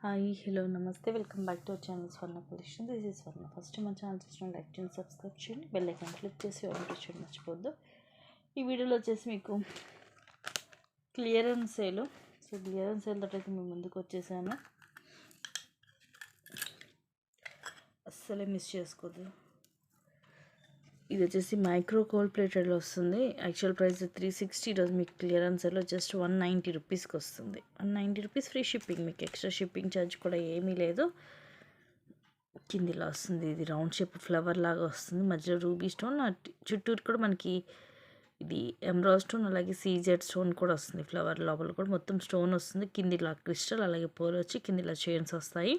Hi hello నమస్తే welcome back to our channel Swarna collection. This is Swarna. First మన channel చూసిన like చేయండి, subscribe చేయండి, bell icon click చేసి all చూడండి మర్చిపోద్దు. ఈ వీడియోలో వచ్చేసి మీకు clearance sale. So clearance sale తోటి అయితే మేము ముందుకు వచ్చేసాను, అస్సలే మిస్ చేసుకోవద్దు. ఇది వచ్చేసి మైక్రో కోల్డ్ ప్లేటెడ్లో వస్తుంది. యాక్చువల్ ప్రైస్ 360, ఈరోజు మీకు క్లియరెన్స్లో జస్ట్ 190 రూపీస్కి వస్తుంది. 190 రూపీస్ ఫ్రీ షిప్పింగ్, మీకు ఎక్స్ట్రా షిప్పింగ్ ఛార్జ్ కూడా ఏమీ లేదు. కిందిలా వస్తుంది, ఇది రౌండ్ షేప్ ఫ్లవర్ లాగా వస్తుంది, మధ్యలో రూబీ స్టోన్, చుట్టూరు కూడా మనకి ఇది ఎమరాల్డ్ స్టోన్, అలాగే సీజెడ్ స్టోన్ కూడా వస్తుంది. ఫ్లవర్ లోపల కూడా మొత్తం స్టోన్ వస్తుంది. కిందిలా క్రిస్టల్, అలాగే పోల్ వచ్చి కిందిలా చైన్స్ వస్తాయి.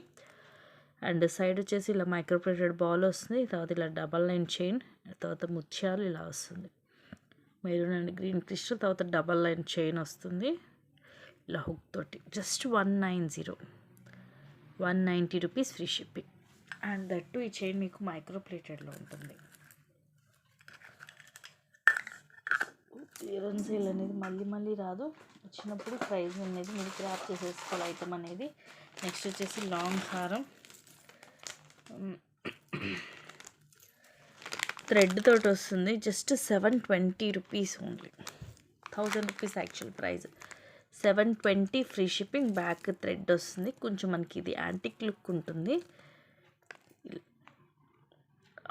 అండ్ సైడ్ వచ్చేసి ఇలా మైక్రో ప్లేటెడ్ బాల్ వస్తుంది. తర్వాత ఇలా డబల్ లైన్ చైన్, తర్వాత ముత్యాలు ఇలా వస్తుంది. మెరూన్ అండ్ గ్రీన్ క్రిస్టల్, తర్వాత డబల్ లైన్ చైన్ వస్తుంది ఇలా హుక్ తోటి. Just 190 rupees free shipping. And that ఈ చైన్ మీకు మైక్రో ప్లేటెడ్లో ఉంటుంది. క్లియరెన్స్ సేల్ అనేది మళ్ళీ రాదు, వచ్చినప్పుడు ప్రైస్ అనేది మీరు గ్రాప్ చేసేసుకోవాలి ఐటమ్ అనేది. నెక్స్ట్ వచ్చేసి లాంగ్ హారం థ్రెడ్ తోటి వస్తుంది. Just 720 rupees only. 1000 rupees actual price, 720 free shipping. Back thread వస్తుంది, కొంచెం మనకి ఇది యాంటిక్ లుక్ ఉంటుంది.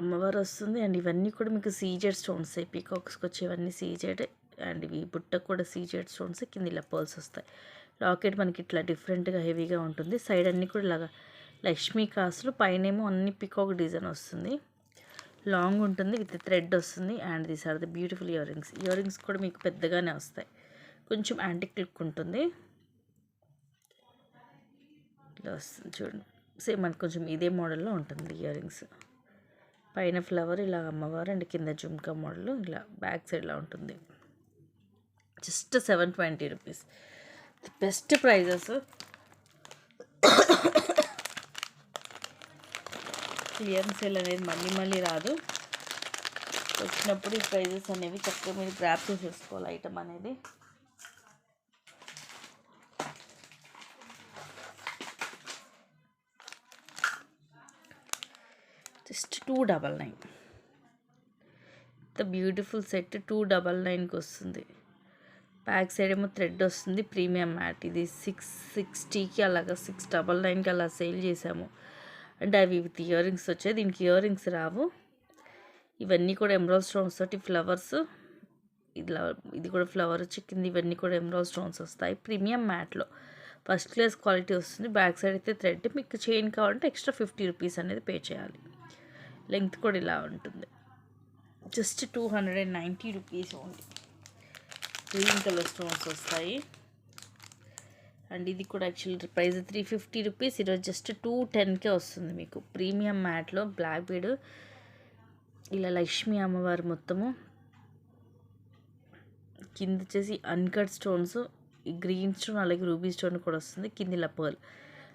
అమ్మవారు వస్తుంది. అండ్ ఇవన్నీ కూడా మీకు సీజెడ్ స్టోన్స్, పీకాక్స్కి వచ్చేవన్నీ సీజెడ్. అండ్ ఇవి బుట్ట కూడా సీజెడ్ స్టోన్స్, కింద ఇలా పర్ల్స్ వస్తాయి. లాకెట్ మనకి ఇట్లా డిఫరెంట్గా హెవీగా ఉంటుంది. సైడ్ అన్నీ కూడా ఇలాగా లక్ష్మీ కాసులు, పైనేమో అన్ని పికాక్ డిజైన్ వస్తుంది. లాంగ్ ఉంటుంది, విత్ థ్రెడ్ వస్తుంది. And these are the beautiful earrings. Earrings కూడా మీకు పెద్దగానే వస్తాయి, కొంచెం యాంటిక్ లుక్ ఉంటుంది. ఇలా వస్తుంది చూడండి, సేమ్ మనకు కొంచెం ఇదే మోడల్లో ఉంటుంది ఇయర్ రింగ్స్. పైన ఫ్లవర్ ఇలా అమ్మవారు, అండ్ కింద జుమ్కా మోడల్, ఇలా బ్యాక్ సైడ్ ఇలా ఉంటుంది. Just 720 rupees, best prices. Clearance sale అనేది మళ్ళీ రాదు, వచ్చినప్పుడు ఈ ప్రైజెస్ అనేవి చక్కగా మీరు గ్రాప్ చేసేసుకోవాలి ఐటమ్ అనేది. జస్ట్ 299. ద బ్యూటిఫుల్ సెట్ 299కి వస్తుంది. బ్యాక్ సైడ్ ఏమో థ్రెడ్ వస్తుంది, ప్రీమియం మ్యాట్. ఇది 660కి అలాగా 699కి అలా సేల్ చేసాము. అంటే అవి విత్ ఇయర్ రింగ్స్ వచ్చాయి, దీనికి ఇయర్ రింగ్స్ రావు. ఇవన్నీ కూడా ఎమరాల్డ్ స్టోన్స్ తోటి ఫ్లవర్స్, ఇలా ఇది కూడా ఫ్లవర్ వచ్చి కింద ఇవన్నీ కూడా ఎమరాల్డ్ స్టోన్స్ వస్తాయి. ప్రీమియం మ్యాట్లో ఫస్ట్ క్లాస్ క్వాలిటీ వస్తుంది. బ్యాక్ సైడ్ అయితే థ్రెడ్, మీకు చైన్ కావాలంటే ఎక్స్ట్రా 50 రూపీస్ అనేది పే చేయాలి. లెంగ్త్ కూడా ఇలా ఉంటుంది. Just 290 rupees only. Green colour stones వస్తాయి. అండ్ ఇది కూడా యాక్చువల్ ప్రైస్ 350 రూపీస్, ఈరోజు జస్ట్ 210కే వస్తుంది మీకు. ప్రీమియం మ్యాట్లో బ్లాక్ బీడ్, ఇలా లక్ష్మీ అమ్మవారు మొత్తము, కింద వచ్చేసి అన్కట్ స్టోన్స్, గ్రీన్ స్టోన్ అలాగే రూబీ స్టోన్ కూడా వస్తుంది. కింద ఇలా పర్ల్,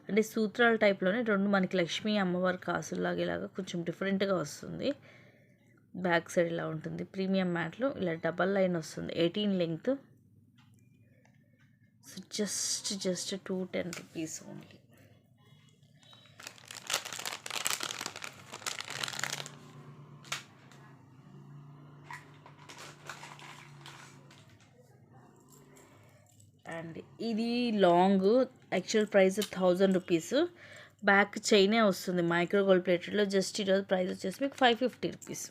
అంటే సూత్రాల టైప్లోనే రెండు మనకి లక్ష్మీ అమ్మవారి కాసులాగా ఇలాగా కొంచెం డిఫరెంట్గా వస్తుంది. బ్యాక్ సైడ్ ఇలా ఉంటుంది. ప్రీమియం మ్యాట్లో ఇలా డబల్ లైన్ వస్తుంది, 18 length. So just 210 rupees only. And ఇది long, actual price 1000 rupees. Back చైనే వస్తుంది మైక్రో గోల్డ్ ప్లేటెడ్లో. జస్ట్ ఈరోజు ప్రైస్ వచ్చేసి మీకు 550 రూపీస్.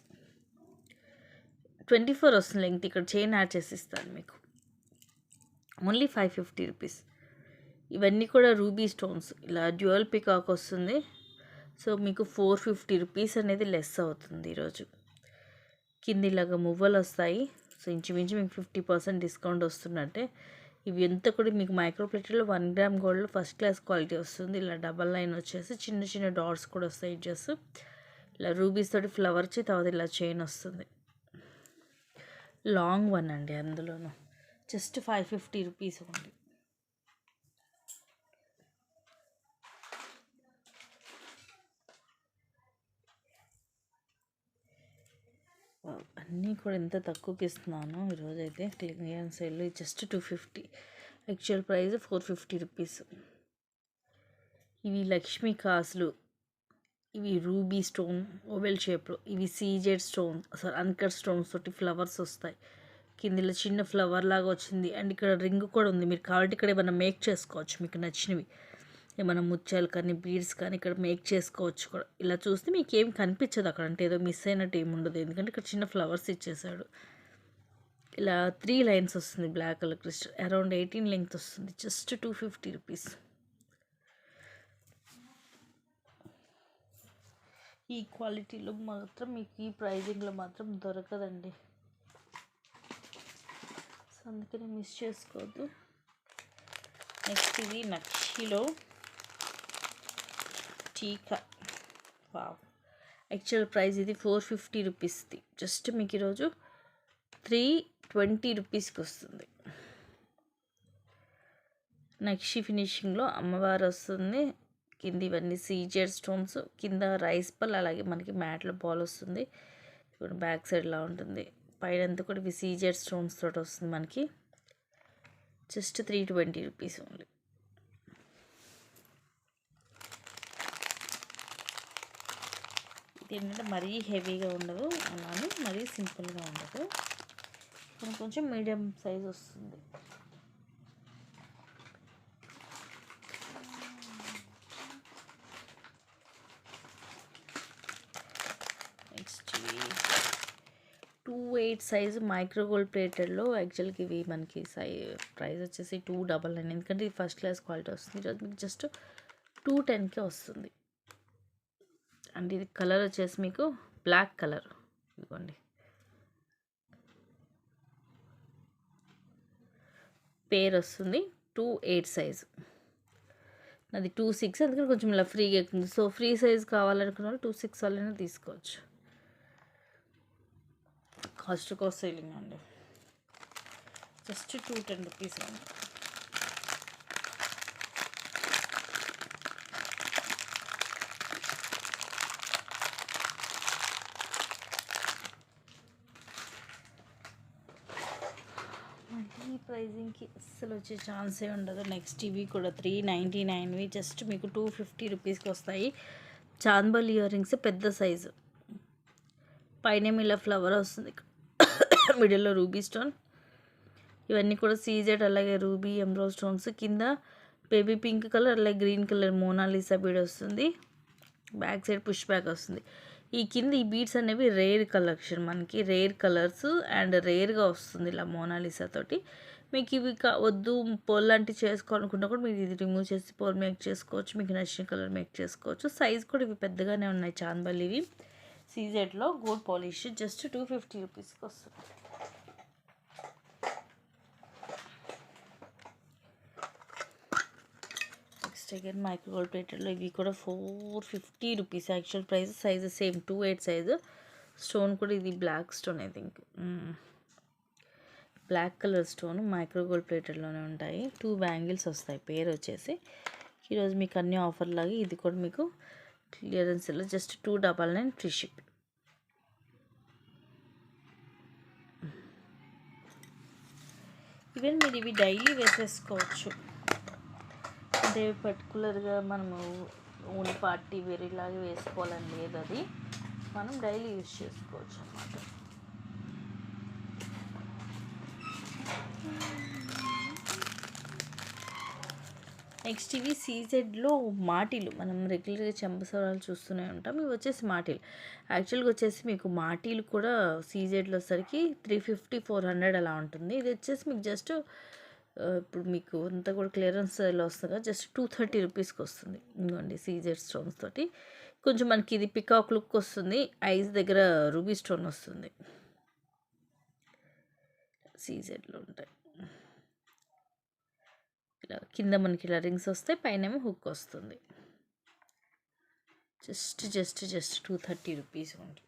24 వస్తుంది లెంగ్త్, ఇక్కడ చైన్ యాడ్ చేసి ఇస్తాను మీకు. Only 550 rupees. ఇవన్నీ కూడా రూబీ స్టోన్స్, ఇలా డ్యూయల్ పికాక్ వస్తుంది. సో మీకు 450 రూపీస్ అనేది లెస్ అవుతుంది ఈరోజు. కింద ఇలాగా మువ్వలు వస్తాయి. సో ఇంచుమించు మీకు 50% డిస్కౌంట్ వస్తున్నట్టే. ఇవి ఎంత కూడా మీకు మైక్రో ప్లేటెడ్లో 1 గ్రామ్ గోల్డ్లో ఫస్ట్ క్లాస్ క్వాలిటీ వస్తుంది. ఇలా డబల్ లైన్ వచ్చేసి చిన్న డాట్స్ కూడా వస్తాయి ఎడ్జెస్. ఇలా రూబీస్ తోటి ఫ్లవర్ వచ్చి తర్వాత ఇలా చైన్ వస్తుంది. లాంగ్ వన్ అండి, అందులోనూ జస్ట్ 550 రూపీస్ ఓన్లీ. అన్నీ కూడా ఎంత తక్కువకి ఇస్తున్నాను ఈరోజైతే. Clearance sale just 250, actual price 450 rupees. ఇవి లక్ష్మీ కాసులు, ఇవి రూబీ స్టోన్ ఓవెల్ షేప్లో, ఇవి సీజెడ్ స్టోన్ అసలు అన్కట్ స్టోన్స్ తోటి ఫ్లవర్స్ వస్తాయి. కిందిలో చిన్న ఫ్లవర్ లాగా వచ్చింది అండ్ ఇక్కడ రింగ్ కూడా ఉంది. మీరు కాబట్టి ఇక్కడ ఏమైనా మేక్ చేసుకోవచ్చు, మీకు నచ్చినవి ఏమైనా ముత్యాలు కానీ బీడ్స్ కానీ ఇక్కడ మేక్ చేసుకోవచ్చు కూడా. ఇలా చూస్తే మీకు ఏం కనిపించదు అక్కడ, అంటే ఏదో మిస్ అయినట్టు ఏమి ఉండదు, ఎందుకంటే ఇక్కడ చిన్న ఫ్లవర్స్ ఇచ్చేసాడు. ఇలా 3 లైన్స్ వస్తుంది black colour crystal, around 18 length వస్తుంది. Just 250 rupees. ఈ క్వాలిటీలో మాత్రం మీకు ఈ ప్రైజింగ్లో మాత్రం దొరకదండి, సో అందుకని మిస్ చేసుకోవద్దు. నెక్స్ట్ ఇది నక్షిలో టీకా. వావ్, యాక్చువల్ ప్రైస్ ఇది 450 రూపీస్ది, జస్ట్ మీకు ఈరోజు 320 రూపీస్కి వస్తుంది. నక్షి ఫినిషింగ్లో అమ్మవారు వస్తుంది. కింద ఇవన్నీ సీజెడ్ స్టోన్స్, కింద రైస్ పల్, అలాగే మనకి మ్యాట్లో బాల్ వస్తుంది. ఇప్పుడు బ్యాక్ సైడ్ ఇలా ఉంటుంది, పైన అంతా కూడా ఇవి సీజెడ్ స్టోన్స్ తోటి వస్తుంది మనకి. Just 320 rupees only. ఇది ఏంటంటే మరీ హెవీగా ఉండదు, అలానే మరీ సింపుల్గా ఉండదు, కొంచెం మీడియం సైజ్ వస్తుంది. నెక్స్ట్ 28 సైజు మైక్రో గోల్డ్ ప్లేటెడ్లో, యాక్చువల్గా ఇవి మనకి ప్రైస్ వచ్చేసి 299, ఎందుకంటే ఇది ఫస్ట్ క్లాస్ క్వాలిటీ వస్తుంది. ఈరోజు మీకు జస్ట్ 210కే వస్తుంది. అండ్ ఇది కలర్ వచ్చేసి మీకు బ్లాక్ కలర్, ఇదిగోండి పేర్ వస్తుంది. 28 సైజు, అది 26, అందుకని కొంచెం ఇలా ఫ్రీగా ఎక్కుతుంది. సో ఫ్రీ సైజ్ కావాలనుకున్న వాళ్ళు 26 వాళ్ళైనా తీసుకోవచ్చు. కాస్ట్ సేలింగ్ అండి, జస్ట్ 210 రూపీస్ అండి. మళ్ళీ ప్రైజింగ్కి అస్సలు వచ్చే ఛాన్సే ఉండదు. నెక్స్ట్ ఇవి కూడా 399వి, జస్ట్ మీకు 250 రూపీస్కి వస్తాయి. చాందబల్ ఇయర్ రింగ్స్ పెద్ద సైజు, పైన ఇలా ఫ్లవర్ వస్తుంది, మిడిల్లో రూబీ స్టోన్, ఇవన్నీ కూడా సీజెడ్, అలాగే రూబీ ఎమరాల్డ్ స్టోన్స్, కింద బేబీ పింక్ కలర్ అలాగే గ్రీన్ కలర్ మోనాలిసా బీడ్ వస్తుంది. బ్యాక్ సైడ్ పుష్ బ్యాక్ వస్తుంది. ఈ కింద ఈ బీడ్స్ అనేవి రేర్ కలెక్షన్, మనకి రేర్ కలర్స్ అండ్ రేర్గా వస్తుంది ఇలా మోనాలిసా తోటి. మీకు ఇవి వద్దు పోల్ లాంటివి చేసుకోవాలనుకున్నా కూడా మీరు ఇది రిమూవ్ చేసి పోల్ మేక్ చేసుకోవచ్చు, మీకు నచ్చిన కలర్ మేక్ చేసుకోవచ్చు. సైజ్ కూడా ఇవి పెద్దగానే ఉన్నాయి చాందబల్, ఇవి సీజెడ్లో గోల్డ్ పాలిష్, జస్ట్ 250 రూపీస్కి వస్తుంది. నెక్స్ట్ అగైన్ మైక్రో గోల్డ్ ప్లేటెడ్లో ఇవి కూడా 450 rupees, actual price. Size same 28 size, stone కూడా ఇది black stone, I think black colour stone, micro gold ప్లేటెడ్లోనే ఉంటాయి. 2 బ్యాంగిల్స్ వస్తాయి, పేరు వచ్చేసి. ఈరోజు మీకు అన్ని ఆఫర్ లాగా ఇది కూడా మీకు క్లియరెన్స్లో జస్ట్ 299 ఫ్రీ షిప్. ఈవెన్ మీరు ఇవి డైలీ వేసేసుకోవచ్చు, అంటే పర్టికులర్గా మనము ఓన్లీ పార్టీ వేర్ ఇలాగే వేసుకోవాలని లేదు, అది మనం డైలీ యూజ్ చేసుకోవచ్చు అన్నమాట. నెక్స్ట్ ఇవి సీజెడ్లో మాటీలు, మనం రెగ్యులర్గా చెంపసవరాలు చూస్తూనే ఉంటాం, ఇవి వచ్చేసి మాటీలు. యాక్చువల్గా వచ్చేసి మీకు మాటీలు కూడా సీజెడ్లో సరికి 350, 400 అలా ఉంటుంది. ఇది వచ్చేసి మీకు జస్ట్ ఇప్పుడు మీకు అంతా కూడా క్లియరెన్స్లో వస్తుంది కదా, జస్ట్ 230 రూపీస్కి వస్తుంది. ఇంకోండి సీజెడ్ స్టోన్స్ తోటి, కొంచెం మనకి ఇది పికాక్ లుక్ వస్తుంది, ఐస్ దగ్గర రూబీ స్టోన్ వస్తుంది, సీజెడ్లో ఉంటాయి. ఇలా కింద మనకి ఇలా రింగ్స్ వస్తాయి, పైన ఏమో హుక్ వస్తుంది. జస్ట్ 230 రూపీస్ ఉంటుంది.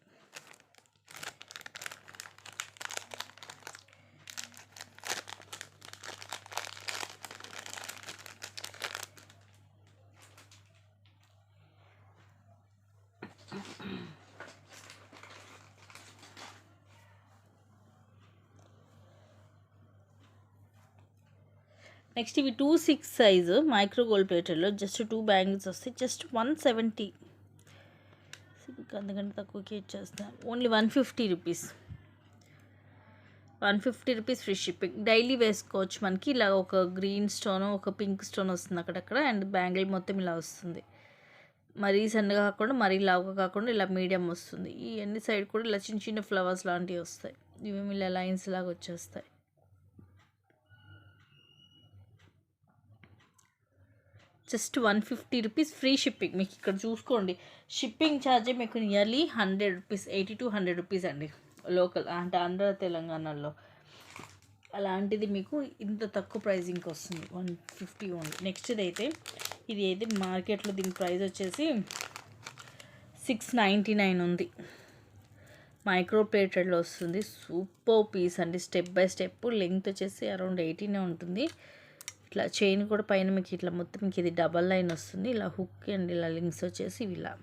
నెక్స్ట్ ఇవి 2/6 సైజు మైక్రో గోల్డ్ ప్లేటెడ్లో జస్ట్ 2 బ్యాంగిల్స్ వస్తాయి. జస్ట్ 170, అందుకంటే తక్కువకి ఇచ్చేస్తాను. Only 150 rupees. 150 rupees free shipping. Daily వేసుకోవచ్చు. మనకి ఇలా ఒక గ్రీన్ స్టోన్, ఒక పింక్ స్టోన్ వస్తుంది అక్కడక్కడ, అండ్ బ్యాంగిల్ మొత్తం ఇలా వస్తుంది. మరీ సన్నగా కాకుండా మరీ లావుగా కాకుండా ఇలా మీడియం వస్తుంది. ఈ అన్ని సైడ్ కూడా ఇలా చిన్న చిన్న ఫ్లవర్స్ లాంటివి వస్తాయి. ఇవేమి ఇలా లైన్స్ లాగా వచ్చేస్తాయి. Just 150 rupees free shipping. మీకు ఇక్కడ చూసుకోండి, షిప్పింగ్ ఛార్జ్ మీకు నియర్లీ 100 రూపీస్, 80 to 100 రూపీస్ అండి లోకల్, అంటే ఆంధ్ర తెలంగాణలో. అలాంటిది మీకు ఇంత తక్కువ ప్రైజింగ్కి వస్తుంది, 150 ఓన్లీ. నెక్స్ట్ది అయితే ఇది అయితే మార్కెట్లో దీని ప్రైస్ వచ్చేసి 699 ఉంది. మైక్రో ప్లేటెడ్లో వస్తుంది. సూపర్ పీస్ అండి. స్టెప్ బై స్టెప్ లెంగ్త్ వచ్చేసి అరౌండ్ 18 ఉంటుంది. ఇట్లా చైన్ కూడా పైన మీకు ఇట్లా మొత్తం మీకు ఇది డబల్ లైన్ వస్తుంది. ఇలా హుక్ అండ్ ఇలా లింక్స్ వచ్చేసి ఇలా.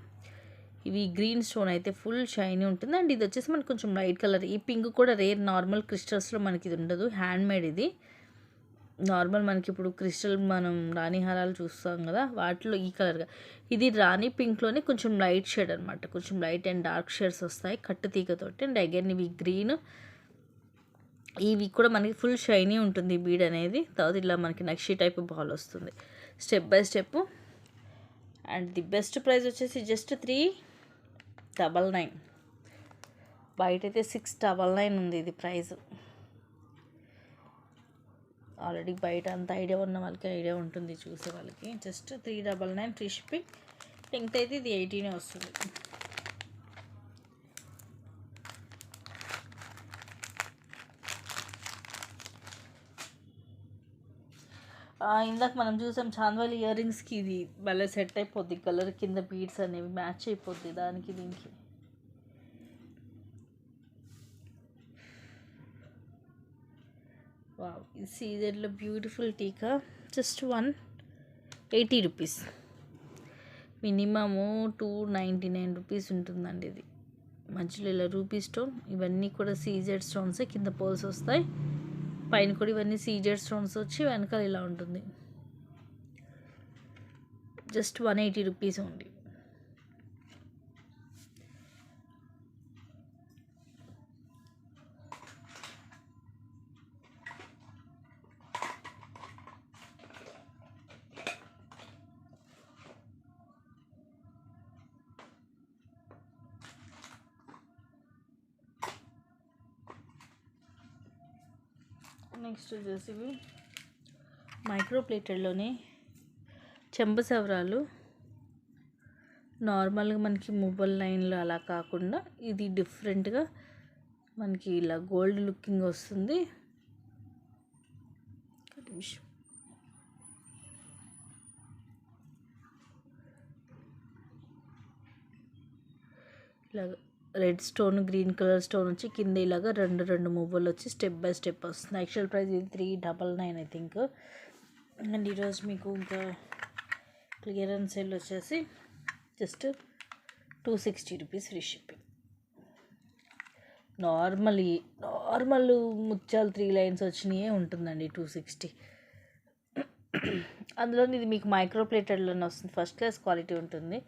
ఇవి గ్రీన్ స్టోన్ అయితే ఫుల్ షైనీ ఉంటుంది. అండ్ ఇది వచ్చేసి మనకు కొంచెం లైట్ కలర్. ఈ పింక్ కూడా రేర్, నార్మల్ క్రిస్టల్స్లో మనకి ఇది ఉండదు, హ్యాండ్ మేడ్ ఇది. నార్మల్ మనకి ఇప్పుడు క్రిస్టల్ మనం రాణి హారాలు చూస్తాం కదా, వాటిలో ఈ కలర్గా. ఇది రాణి పింక్లోనే కొంచెం లైట్ షేడ్ అనమాట. కొంచెం లైట్ అండ్ డార్క్ షేడ్స్ వస్తాయి కట్టు తీగతోటి. అండ్ అగైన్ ఇవి గ్రీన్. ఇవి కూడా మనకి ఫుల్ షైనీ ఉంటుంది బీడ్ అనేది. తర్వాత ఇలా మనకి నక్షి టైప్ బాల్ వస్తుంది step by step. And the best price వచ్చేసి జస్ట్ 399. బయట అయితే 699 ఉంది ఇది ప్రైస్. ఆల్రెడీ బయట అంత ఐడియా ఉన్న వాళ్ళకి ఐడియా ఉంటుంది, చూసే వాళ్ళకి. Just 399 free shipping. లెంగ్త్ అయితే ఇది 18 వస్తుంది. ఇందాక మనం చూసాం చాంద్వాలి ఇయర్ రింగ్స్కి, ఇది భలే సెట్ అయిపోద్ది. కలర్ కింద బీడ్స్ అనేవి మ్యాచ్ అయిపోద్ది దానికి దీనికి. వావ్, ఇది సీజర్లో బ్యూటిఫుల్ టీకా. Just 180 rupees. మినిమము 299 రూపీస్ ఉంటుందండి ఇది. మధ్యలో ఇలా రూపీ స్టోన్, ఇవన్నీ కూడా సీజెడ్ స్టోన్స్. కింద పోల్స్ వస్తాయి, పైన కూడా ఇవన్నీ సీజెడ్ స్టోన్స్ వచ్చి వెనకాల ఇలా ఉంటుంది. Just 180 rupees only. నెక్స్ట్ వచ్చేసి మైక్రో ప్లేటెడ్లోనే చెంబసవరాలు. నార్మల్గా మనకి మొబైల్ లైన్లో అలా కాకుండా ఇది డిఫరెంట్గా మనకి ఇలా గోల్డ్ లుకింగ్ వస్తుంది. ఇలాగ red stone, green colour stone వచ్చి కింద ఇలాగా రెండు మువ్వలు వచ్చి స్టెప్ బై స్టెప్ వస్తుంది. యాక్చువల్ ప్రైస్ ఇది 399 ఐ థింక్. అండ్ ఈరోజు మీకు ఇంకా క్లియరెన్స్ సేల్ వచ్చేసి just 260 rupees free shipping. Normal ముత్యాలు 3 లైన్స్ వచ్చినాయే ఉంటుందండి 260. అందులో ఇది మీకు మైక్రో ప్లేటెడ్లోనే వస్తుంది. ఫస్ట్ క్లాస్ క్వాలిటీ ఉంటుంది,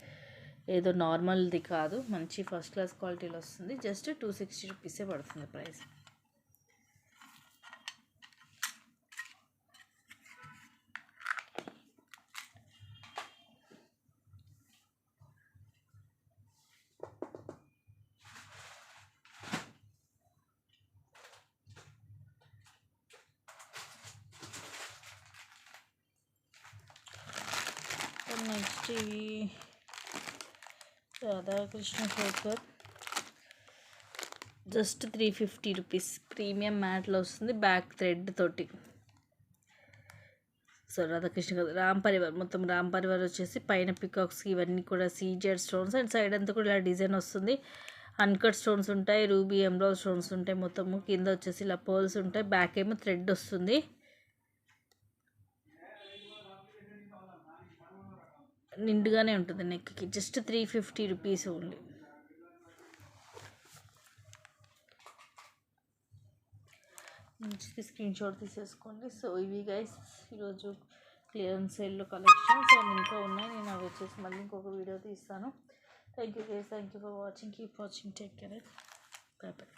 ఏదో నార్మల్ది కాదు, మంచి ఫస్ట్ క్లాస్ క్వాలిటీలో వస్తుంది. జస్ట్ 260 రూపీసే పడుతుంది ప్రైస్. నెక్స్ట్ ఇవి Radhakrishna choker. Just 350 rupees. Premium మ్యాట్లో వస్తుంది, బ్యాక్ థ్రెడ్ తోటి. సో రాధాకృష్ణ కాదు, రామ్ పరివార్. మొత్తం రామ్ పరివార్ వచ్చేసి పైన పికాక్స్ ఇవన్నీ కూడా సీజెడ్ స్టోన్స్. అండ్ సైడ్ అంతా కూడా ఇలా డిజైన్ వస్తుంది. అన్కట్ స్టోన్స్ ఉంటాయి, రూబీ ఎమరాల్డ్ స్టోన్స్ ఉంటాయి. మొత్తము కింద వచ్చేసి ఇలా పర్ల్స్ ఉంటాయి, బ్యాక్ ఏమో థ్రెడ్ వస్తుంది. నిండుగానే ఉంటుంది నెక్కి. Just 350 rupees only. మంచిది స్క్రీన్ షాట్ తీసేసుకోండి. సో ఇవి గైస్ ఈరోజు క్లియరెన్స్ సేల్లో కలెక్షన్స్ అండ్ ఇంకా ఉన్నాయి. నేను అవి వచ్చేసి మళ్ళీ ఇంకొక వీడియో తీస్తాను. Thank you guys, thank you for watching, keep watching, take care, by by.